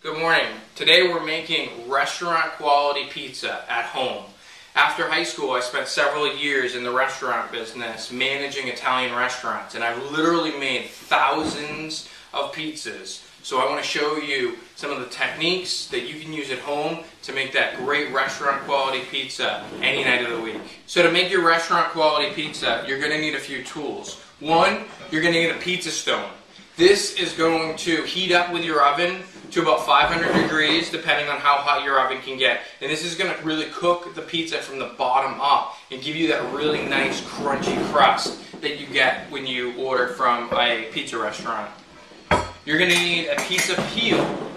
Good morning. Today we're making restaurant quality pizza at home. After high school I spent several years in the restaurant business managing Italian restaurants, and I've literally made thousands of pizzas. So I want to show you some of the techniques that you can use at home to make that great restaurant quality pizza any night of the week. So to make your restaurant quality pizza, you're going to need a few tools. One, you're going to need a pizza stone. This is going to heat up with your oven to about 500 degrees, depending on how hot your oven can get. And this is going to really cook the pizza from the bottom up and give you that really nice crunchy crust that you get when you order from a pizza restaurant. You're going to need a pizza peel.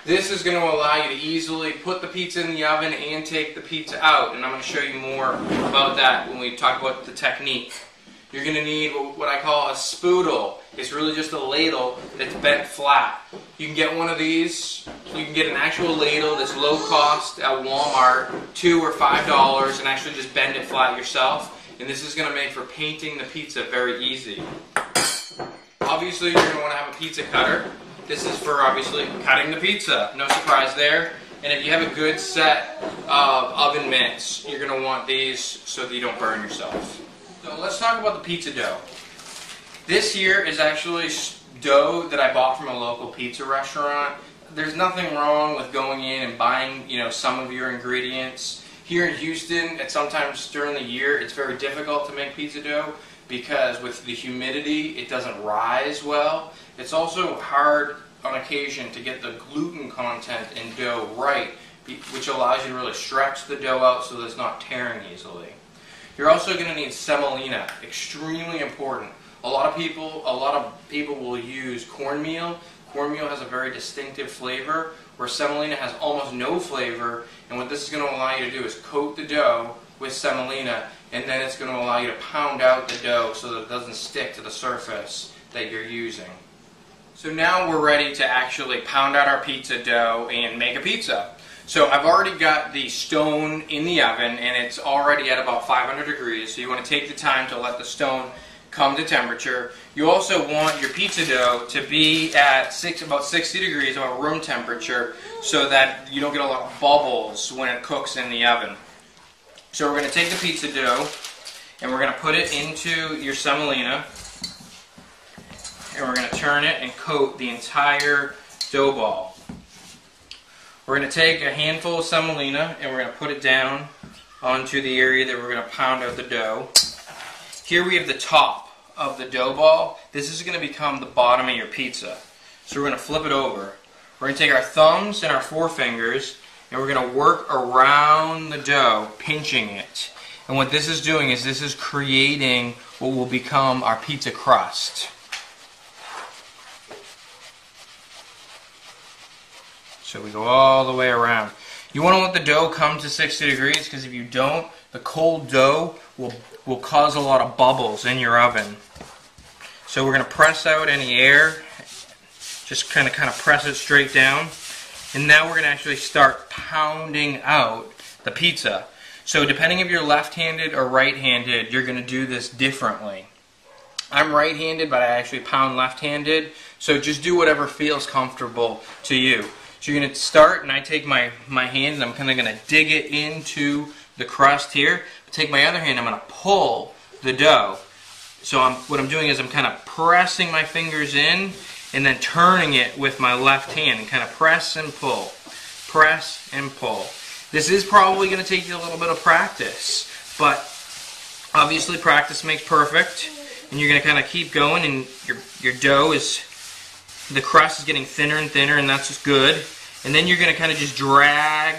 This is going to allow you to easily put the pizza in the oven and take the pizza out. And I'm going to show you more about that when we talk about the technique. You're going to need what I call a spoodle. It's really just a ladle that's bent flat. You can get one of these. You can get an actual ladle that's low cost at Walmart, $2 or $5, and actually just bend it flat yourself. And this is going to make for painting the pizza very easy. Obviously, you're going to want to have a pizza cutter. This is for obviously cutting the pizza. No surprise there. And if you have a good set of oven mitts, you're going to want these so that you don't burn yourself. So let's talk about the pizza dough. This here is actually dough that I bought from a local pizza restaurant. There's nothing wrong with going in and buying, some of your ingredients. Here in Houston, at sometimes during the year, it's very difficult to make pizza dough because with the humidity, it doesn't rise well. It's also hard on occasion to get the gluten content in dough right, which allows you to really stretch the dough out so that it's not tearing easily. You're also going to need semolina, extremely important. A lot of people will use cornmeal. Cornmeal has a very distinctive flavor, where semolina has almost no flavor. And what this is going to allow you to do is coat the dough with semolina, and then it's going to allow you to pound out the dough so that it doesn't stick to the surface that you're using. So now we're ready to actually pound out our pizza dough and make a pizza. So I've already got the stone in the oven, and it's already at about 500 degrees. So you want to take the time to let the stone come to temperature. You also want your pizza dough to be at about 60 degrees, about room temperature, so that you don't get a lot of bubbles when it cooks in the oven. So we're going to take the pizza dough, and we're going to put it into your semolina, and we're going to turn it and coat the entire dough ball. We're going to take a handful of semolina and we're going to put it down onto the area that we're going to pound out the dough. Here we have the top of the dough ball. This is going to become the bottom of your pizza. So we're going to flip it over. We're going to take our thumbs and our forefingers and we're going to work around the dough, pinching it. And what this is doing is this is creating what will become our pizza crust. So we go all the way around. You want to let the dough come to 60 degrees because if you don't, the cold dough will cause a lot of bubbles in your oven. So we're going to press out any air, just kind of press it straight down. And now we're going to actually start pounding out the pizza. So depending if you're left-handed or right-handed, you're going to do this differently. I'm right-handed, but I actually pound left-handed. So just do whatever feels comfortable to you. So you're going to start, and I take my hand and I'm kind of going to dig it into the crust here. Take my other hand, I'm going to pull the dough. So what I'm doing is I'm kind of pressing my fingers in and then turning it with my left hand and kind of press and pull. Press and pull. This is probably going to take you a little bit of practice, but obviously practice makes perfect. And you're going to kind of keep going, and your dough is... the crust is getting thinner and thinner, and that's just good. And then you're going to kind of just drag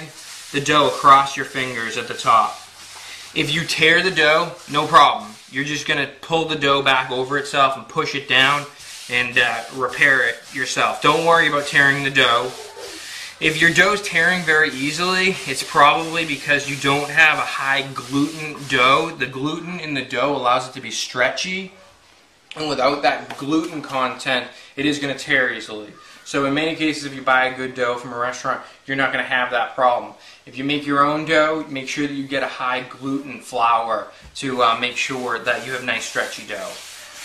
the dough across your fingers at the top. If you tear the dough, no problem. You're just going to pull the dough back over itself and push it down and repair it yourself. Don't worry about tearing the dough. If your dough is tearing very easily, it's probably because you don't have a high gluten dough. The gluten in the dough allows it to be stretchy. And without that gluten content, it is going to tear easily. So in many cases, if you buy a good dough from a restaurant, you're not going to have that problem. If you make your own dough, make sure that you get a high gluten flour to make sure that you have nice stretchy dough.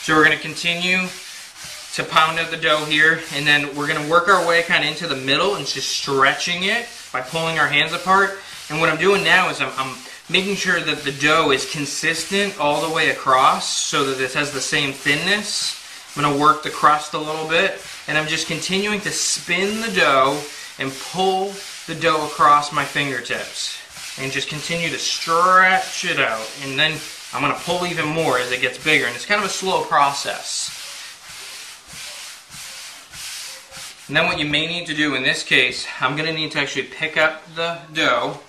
So we're going to continue to pound out the dough here, and then we're going to work our way kind of into the middle and just stretching it by pulling our hands apart. And what I'm doing now is I'm making sure that the dough is consistent all the way across so that it has the same thinness. I'm going to work the crust a little bit, and I'm just continuing to spin the dough and pull the dough across my fingertips. And just continue to stretch it out. And then I'm going to pull even more as it gets bigger. And it's kind of a slow process. And then what you may need to do in this case, I'm going to need to actually pick up the dough.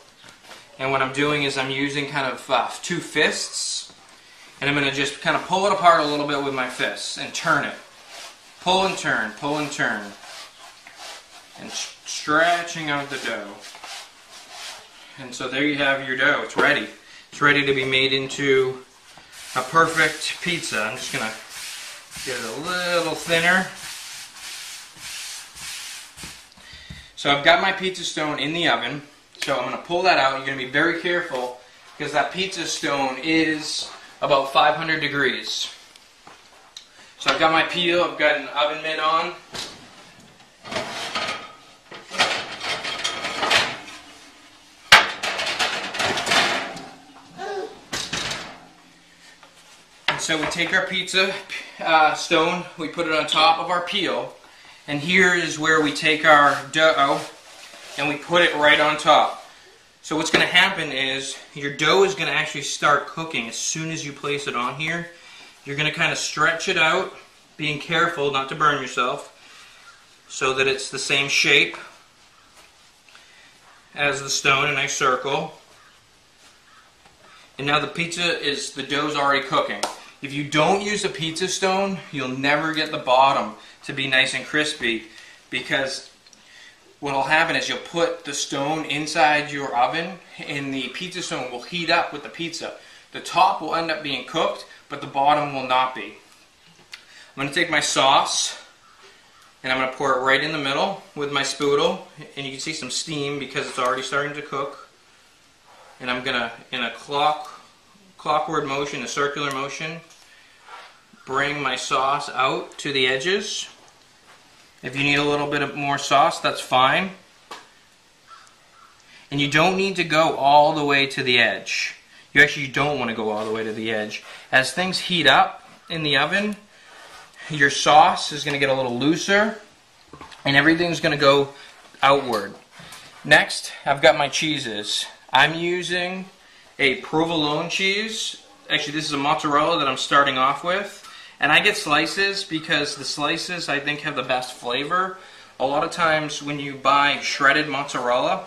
And what I'm doing is I'm using kind of 2 fists. And I'm going to just kind of pull it apart a little bit with my fists and turn it. Pull and turn, pull and turn. And stretching out the dough. And so there you have your dough. It's ready. It's ready to be made into a perfect pizza. I'm just going to get it a little thinner. So I've got my pizza stone in the oven. So I'm going to pull that out. You're going to be very careful because that pizza stone is about 500 degrees. So I've got my peel. I've got an oven mitt on. So we take our pizza stone, we put it on top of our peel, and here is where we take our dough and we put it right on top. So what's going to happen is your dough is going to actually start cooking as soon as you place it on here. You're going to kind of stretch it out, being careful not to burn yourself, so that it's the same shape as the stone, a nice circle. And now the dough's already cooking. If you don't use a pizza stone, you'll never get the bottom to be nice and crispy, because what will happen is you'll put the stone inside your oven and the pizza stone will heat up with the pizza. The top will end up being cooked, but the bottom will not be. I'm going to take my sauce and I'm going to pour it right in the middle with my spoodle, and you can see some steam because it's already starting to cook. And I'm going to, in a clockward motion, a circular motion, bring my sauce out to the edges. If you need a little bit of more sauce, that's fine. And you don't need to go all the way to the edge. You actually don't want to go all the way to the edge. As things heat up in the oven, your sauce is going to get a little looser and everything's going to go outward. Next, I've got my cheeses. I'm using a provolone cheese. Actually, this is a mozzarella that I'm starting off with. And I get slices because the slices, I think, have the best flavor. A lot of times when you buy shredded mozzarella,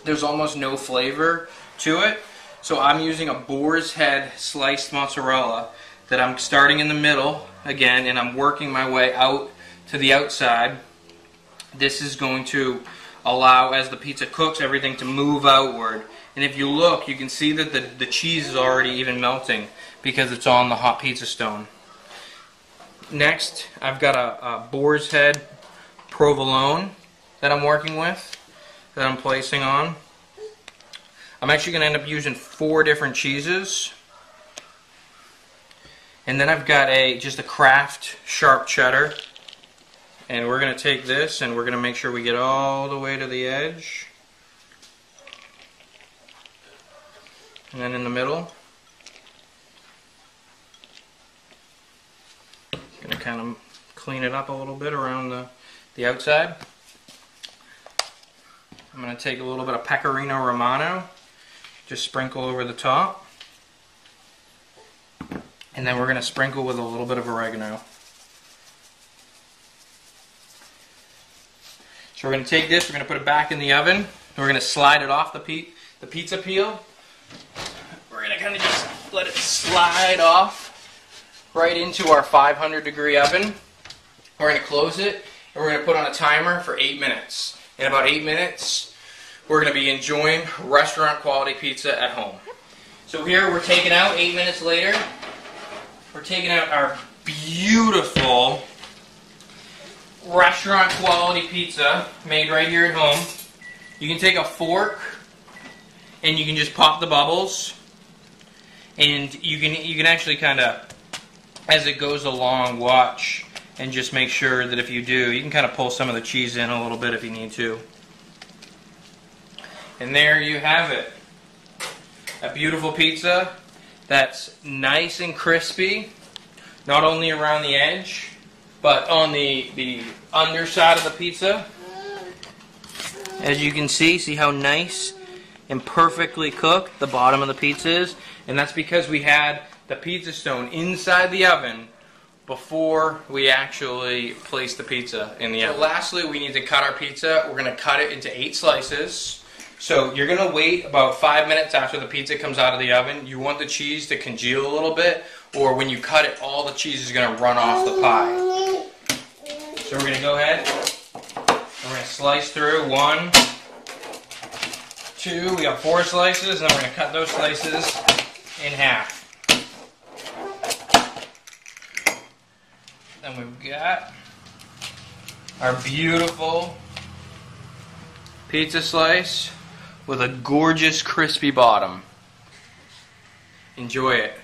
there's almost no flavor to it. So I'm using a boar's head sliced mozzarella that I'm starting in the middle again, and I'm working my way out to the outside. This is going to allow, as the pizza cooks, everything to move outward. And if you look, you can see that the cheese is already even melting because it's on the hot pizza stone. Next, I've got a boar's head provolone that I'm working with, that I'm placing on. I'm actually going to end up using 4 different cheeses. And then I've got just a Kraft sharp cheddar. And we're going to take this and we're going to make sure we get all the way to the edge. And then in the middle. Going to kind of clean it up a little bit around the outside. I'm going to take a little bit of Pecorino Romano, just sprinkle over the top. And then we're going to sprinkle with a little bit of oregano. So we're going to take this, we're going to put it back in the oven, and we're going to slide it off the pizza peel. We're going to kind of just let it slide off right into our 500-degree oven. We're going to close it, and we're going to put on a timer for 8 minutes. In about 8 minutes, we're going to be enjoying restaurant-quality pizza at home. So here we're taking out, 8 minutes later, we're taking out our beautiful restaurant-quality pizza made right here at home. You can take a fork, and you can just pop the bubbles, and you can actually kind of, as it goes along, watch and just make sure that if you do, you can kind of pull some of the cheese in a little bit if you need to. And there you have it. A beautiful pizza that's nice and crispy, not only around the edge, but on the underside of the pizza. As you can see how nice and perfectly cooked the bottom of the pizza is. And that's because we had the pizza stone inside the oven before we actually placed the pizza in the oven. So lastly, we need to cut our pizza. We're going to cut it into 8 slices. So you're going to wait about 5 minutes after the pizza comes out of the oven. You want the cheese to congeal a little bit, or when you cut it, all the cheese is going to run off the pie. So we're going to go ahead. We're going to slice through 1, 2, we got 4 slices, and then we're going to cut those slices in half. Then we've got our beautiful pizza slice with a gorgeous crispy bottom. Enjoy it.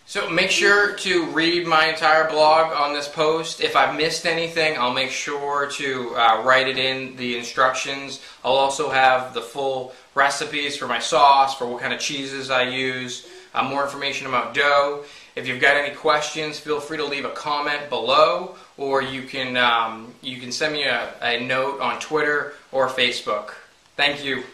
So make sure to read my entire blog on this post. If I've missed anything, I'll make sure to write it in the instructions. I'll also have the full recipes for my sauce, for what kind of cheeses I use, more information about dough. If you've got any questions, feel free to leave a comment below, or you can send me a note on Twitter or Facebook. Thank you.